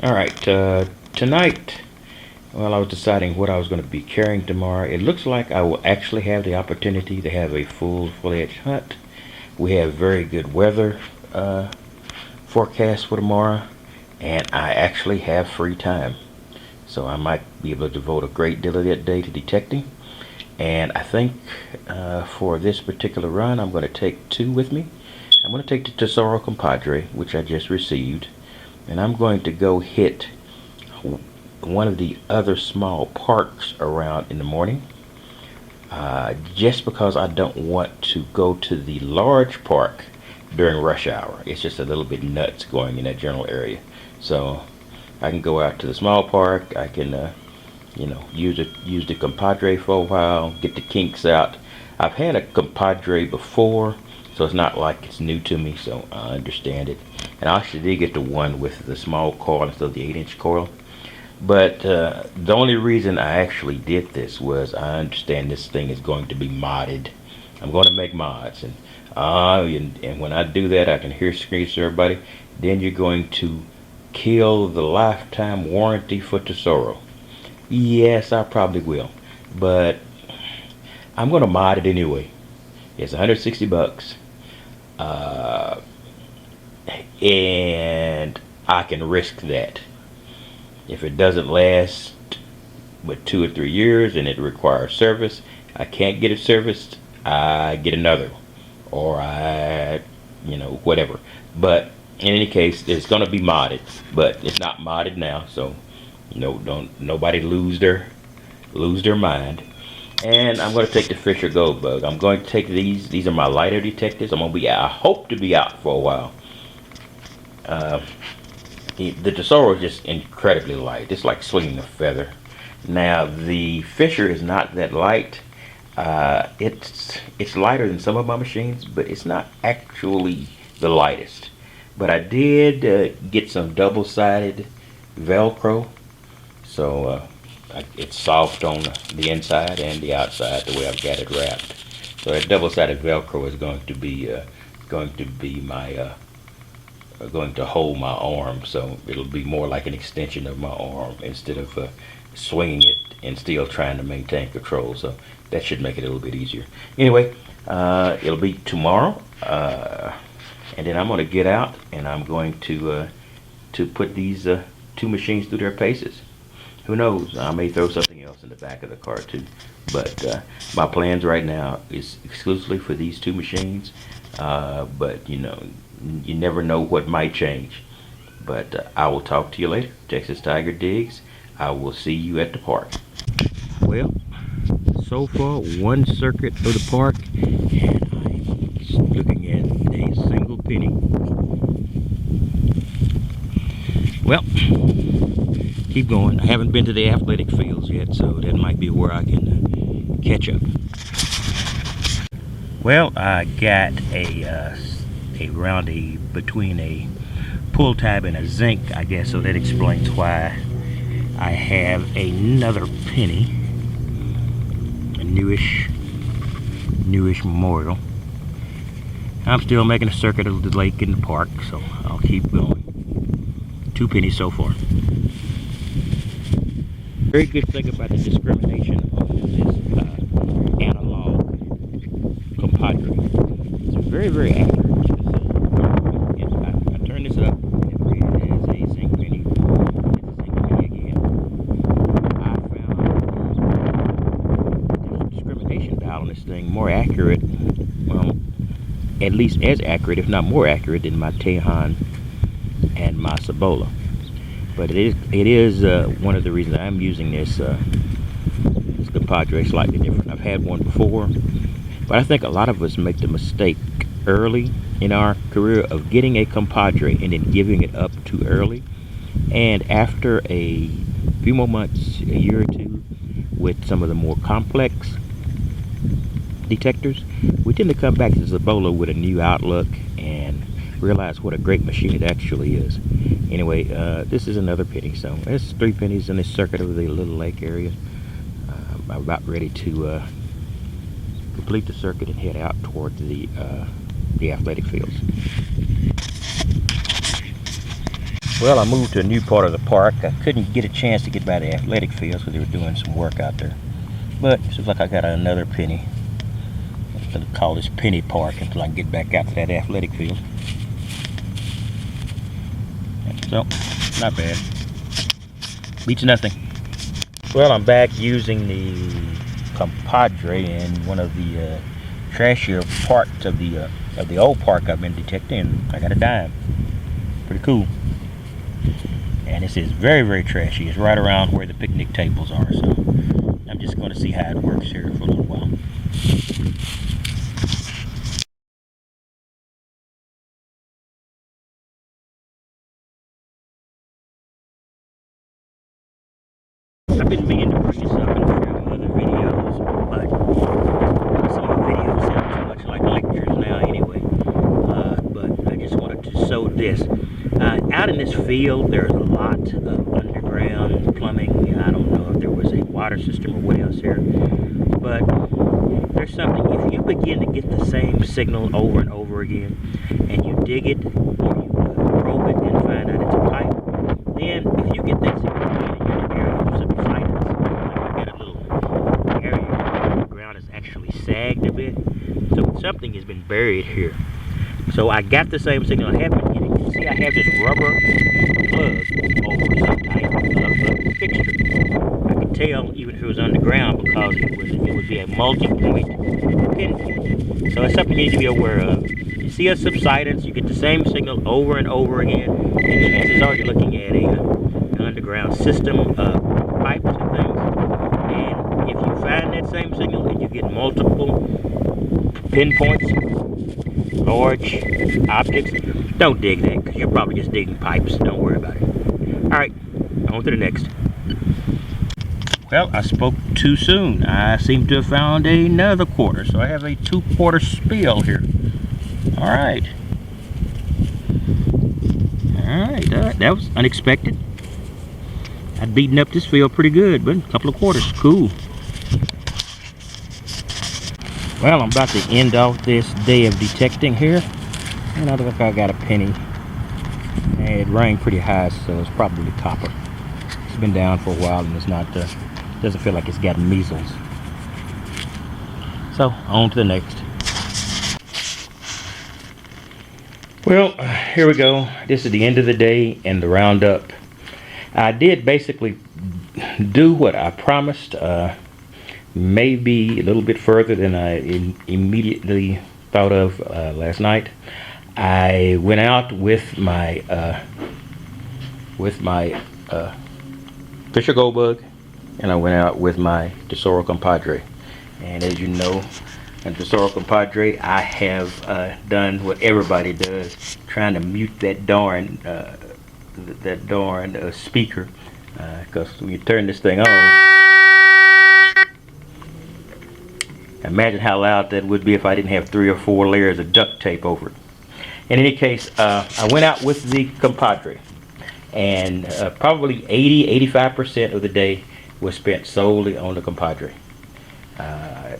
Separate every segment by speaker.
Speaker 1: Alright, tonight, while I was deciding what I was going to be carrying tomorrow, it looks like I will actually have the opportunity to have a full-fledged hunt. We have very good weather forecast for tomorrow, and I actually have free time. So I might be able to devote a great deal of that day to detecting. And I think for this particular run, I'm going to take two with me. I'm going to take the Tesoro Compadre, which I just received, and I'm going to go hit one of the other small parks around in the morning, just because I don't want to go to the large park during rush hour. It's just a little bit nuts going in that general area. So I can go out to the small park. I can use the Compadre for a while, get the kinks out. I've had a Compadre before, so it's not like it's new to me, so I understand it. And I actually did get the one with the small coil instead of the 8-inch coil. But the only reason I actually did this was I understand this thing is going to be modded. I'm going to make mods, and when I do that, I can hear screams to everybody. Then you're going to kill the lifetime warranty for Tesoro. Yes, I probably will, but I'm going to mod it anyway. It's 160 bucks, and I can risk that. If it doesn't last but 2 or 3 years and it requires service, I can't get it serviced, I get another, or whatever. But in any case, it's going to be modded, but it's not modded now, so don't nobody lose their mind. And I'm going to take the Fisher Gold Bug. I'm going to take these are my lighter detectors. I hope to be out for a while. The Tesoro is just incredibly light. It's like swinging a feather. Now the Fisher is not that light. It's lighter than some of my machines, but it's not actually the lightest. But I did get some double-sided Velcro, so it's soft on the inside and the outside the way I've got it wrapped. So that double-sided Velcro is going to hold my arm, so it'll be more like an extension of my arm instead of swinging it and still trying to maintain control. So that should make it a little bit easier. Anyway, it'll be tomorrow, and then I'm going to get out and I'm going to put these two machines through their paces. Who knows? I may throw something else in the back of the car too. But my plans right now is exclusively for these two machines. But you never know what might change. But I will talk to you later. Texas Tiger Diggs. I will see you at the park. Well, so far one circuit of the park, and I'm looking at a single penny. Well, keep going. I haven't been to the athletic fields yet, so that might be where I can catch up. Well, I got between a pull tab and a zinc, I guess, so that explains why I have another penny, a newish memorial. I'm still making a circuit of the lake in the park, so I'll keep going. 2 pennies so far. Very good thing about the discrimination of this analog Compadre. It's very, very accurate. I turn this up, and it has a zinc penny. It's a zinc penny again. I found the discrimination dial on this thing more accurate, well, at least as accurate, if not more accurate, than my Tejon and my Cibola. But it is one of the reasons I'm using this Compadre slightly different. I've had one before, but I think a lot of us make the mistake early in our career of getting a Compadre and then giving it up too early. And after a few more months, a year or two, with some of the more complex detectors, we tend to come back to Cibola with a new outlook and realize what a great machine it actually is. Anyway, this is another penny, so there's 3 pennies in this circuit of the little lake area. I'm about ready to complete the circuit and head out toward the athletic fields. Well, I moved to a new part of the park. I couldn't get a chance to get by the athletic fields because they were doing some work out there. But it seems like I got another penny. I'm going to call this Penny Park until I can get back out to that athletic field. So, not bad. Beats nothing. Well, I'm back using the Compadre in one of the trashier parts of the old park I've been detecting. I got a dime. Pretty cool. And this is very, very trashy. It's right around where the picnic tables are. So I'm just going to see how it works here for a little while. I've been meaning to bring this up in a few other videos, but some of my videos sound too much like lectures now anyway. But I just wanted to show this. Out in this field, there's a lot of underground plumbing. I don't know if there was a water system or what else here, but there's something. If you begin to get the same signal over and over again, and you dig it, you probe it, and find out it's a pipe, then if you get that signal again and you're in an area of subsidence, like I got a little area where the ground is actually sagged a bit, so something has been buried here. So I got the same signal I have been getting. You see, I have this rubber plug over some type of fixture. I could tell even if it was underground because it would be a multi-point pinpoint. So it's something you need to be aware of. You see a subsidence, you get the same signal over and over again, and chances are you're looking at an underground system of pipes and things. And if you find that same signal and you get multiple pinpoints, large objects, don't dig that because you're probably just digging pipes. Don't worry about it. Alright, on to the next. Well, I spoke too soon. I seem to have found another quarter, so I have a 2-quarter spill here. Alright, that was unexpected. I'd beaten up this field pretty good, but a couple of quarters, cool. Well, I'm about to end off this day of detecting here, and I think I got a penny. And it rained pretty high, so it's probably copper. It's been down for a while, and it's not doesn't feel like it's got measles. So on to the next. Well, here we go. This is the end of the day and the roundup. I did basically do what I promised. Maybe a little bit further than I immediately thought of last night. I went out with my Fisher Gold Bug, and I went out with my Tesoro Compadre. And as you know, in Tesoro Compadre, I have done what everybody does, trying to mute that darn speaker, because when you turn this thing on, imagine how loud that would be if I didn't have 3 or 4 layers of duct tape over it. In any case, I went out with the Compadre, and probably 80-85% of the day was spent solely on the Compadre. I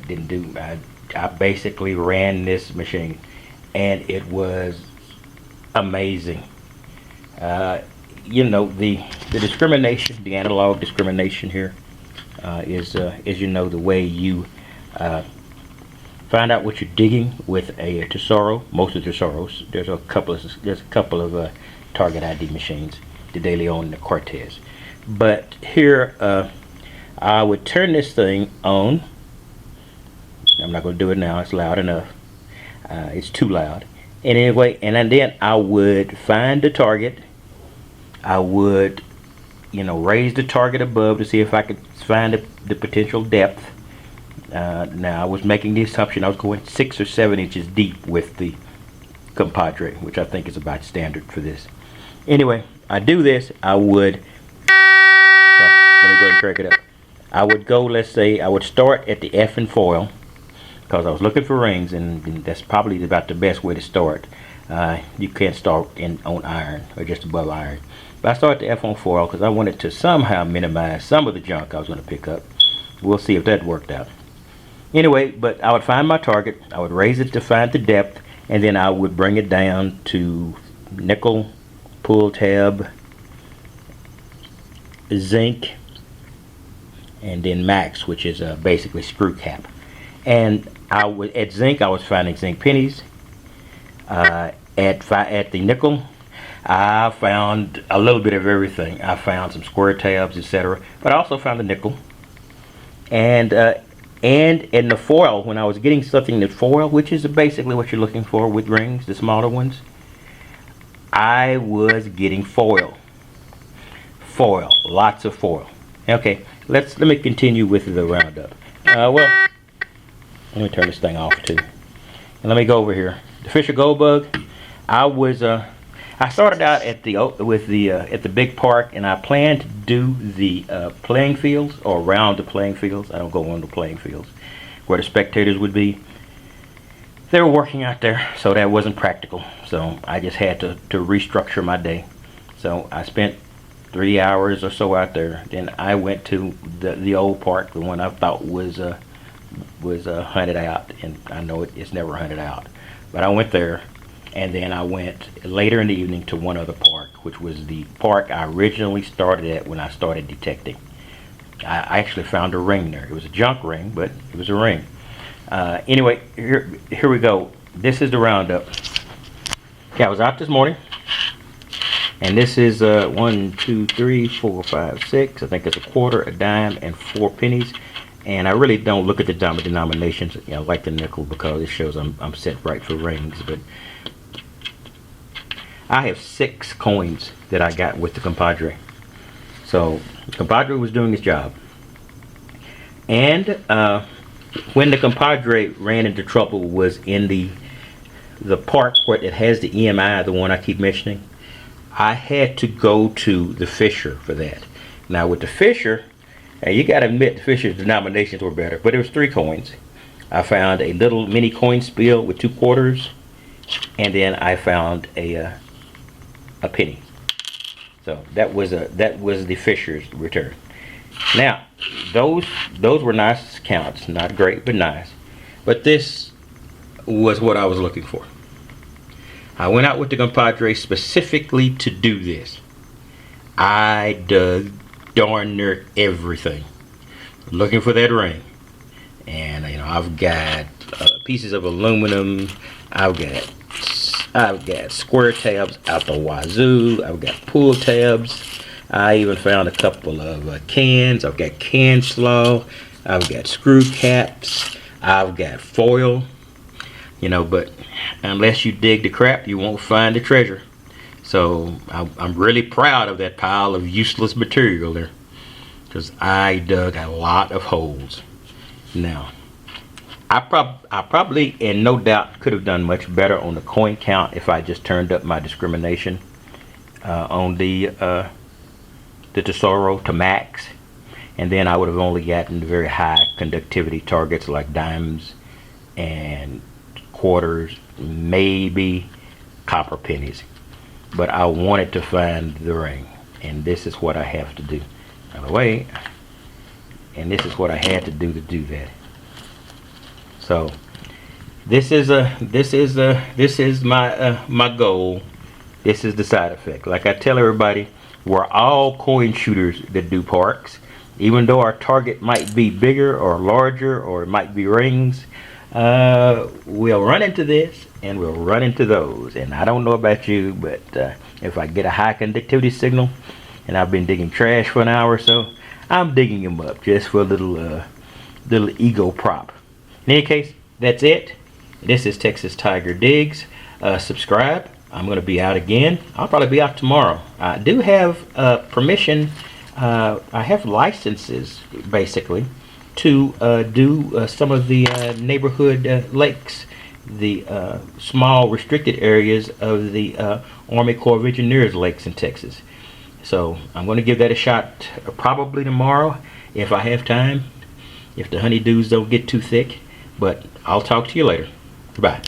Speaker 1: basically ran this machine, and it was amazing. You know, the discrimination, the analog discrimination here is you know, the way you find out what you're digging with a Tesoro. Most of the Tesoros, there's a couple of Target ID machines, the De Leon and the Cortez. But here, I would turn this thing on. I'm not going to do it now. It's loud enough. It's too loud. And anyway, and then I would find the target. I would, you know, raise the target above to see if I could find the potential depth. Now, I was making the assumption I was going 6 or 7 inches deep with the Compadre, which I think is about standard for this. Anyway, I do this. I would, well, let me go ahead and crank it up. I would go, let's say, I would start at the F and foil, because I was looking for rings, and that's probably about the best way to start. You can't start on iron, or just above iron. But I started the F on foil because I wanted to somehow minimize some of the junk I was going to pick up. We'll see if that worked out. Anyway, but I would find my target, I would raise it to find the depth, and then I would bring it down to nickel, pull tab, zinc, and then max, which is basically screw cap. And at zinc, I was finding zinc pennies. At the nickel, I found a little bit of everything. I found some square tabs, etc. But I also found the nickel. And in the foil, when I was getting something in the foil, which is basically what you're looking for with rings, the smaller ones, I was getting foil. Lots of foil. Okay, let me continue with the Roundup. Well, let me turn this thing off too. And let me go over here. The Fisher Gold Bug. I started out at the big park, and I planned to do the playing fields, or around the playing fields. I don't go on the playing fields where the spectators would be. They were working out there, so that wasn't practical. So I just had to restructure my day. So I spent 3 hours or so out there. Then I went to the old park, the one I thought was hunted out, and I know it's never hunted out. But I went there. And then I went later in the evening to one other park, which was the park I originally started at when I started detecting. I actually found a ring there. It was a junk ring, but it was a ring. Anyway, here we go. This is the Roundup. Yeah, I was out this morning. And this is 1, 2, 3, 4, 5, 6. I think it's a quarter, a dime, and 4 pennies. And I really don't look at the denominations, like the nickel, because it shows I'm set right for rings. But I have 6 coins that I got with the Compadre. So the Compadre was doing his job. And when the Compadre ran into trouble was in the park where it has the EMI, the one I keep mentioning. I had to go to the Fisher for that. Now with the Fisher, you got to admit the Fisher's denominations were better, but it was 3 coins. I found a little mini coin spiel with 2 quarters, and then I found a penny. So that was the Fisher's return. Now those were nice counts, not great but nice. But this was what I was looking for. I went out with the Compadre specifically to do this. I dug darn near everything looking for that ring. And I've got pieces of aluminum. I've got square tabs out the wazoo. I've got pull tabs. I even found a couple of cans. I've got can slaw. I've got screw caps. I've got foil. But unless you dig the crap, you won't find the treasure. So I'm really proud of that pile of useless material there, because I dug a lot of holes. Now, I probably, and no doubt, could have done much better on the coin count if I just turned up my discrimination on the Tesoro to max, and then I would have only gotten very high conductivity targets like dimes and quarters, maybe copper pennies. But I wanted to find the ring, and this is what I have to do. By the way, and this is what I had to do that. So this is my goal. This is the side effect. Like I tell everybody, we're all coin shooters that do parks. Even though our target might be bigger or larger, or it might be rings, we'll run into this and we'll run into those. And I don't know about you, but if I get a high conductivity signal and I've been digging trash for an hour or so, I'm digging them up just for a little ego prop. In any case, that's it. This is Texas Tiger Digs. Subscribe. I'm going to be out again. I'll probably be out tomorrow. I do have permission. I have licenses, basically, to do some of the neighborhood lakes, the small restricted areas of the Army Corps of Engineers lakes in Texas. So I'm going to give that a shot probably tomorrow if I have time, if the honeydews don't get too thick. But I'll talk to you later. Bye.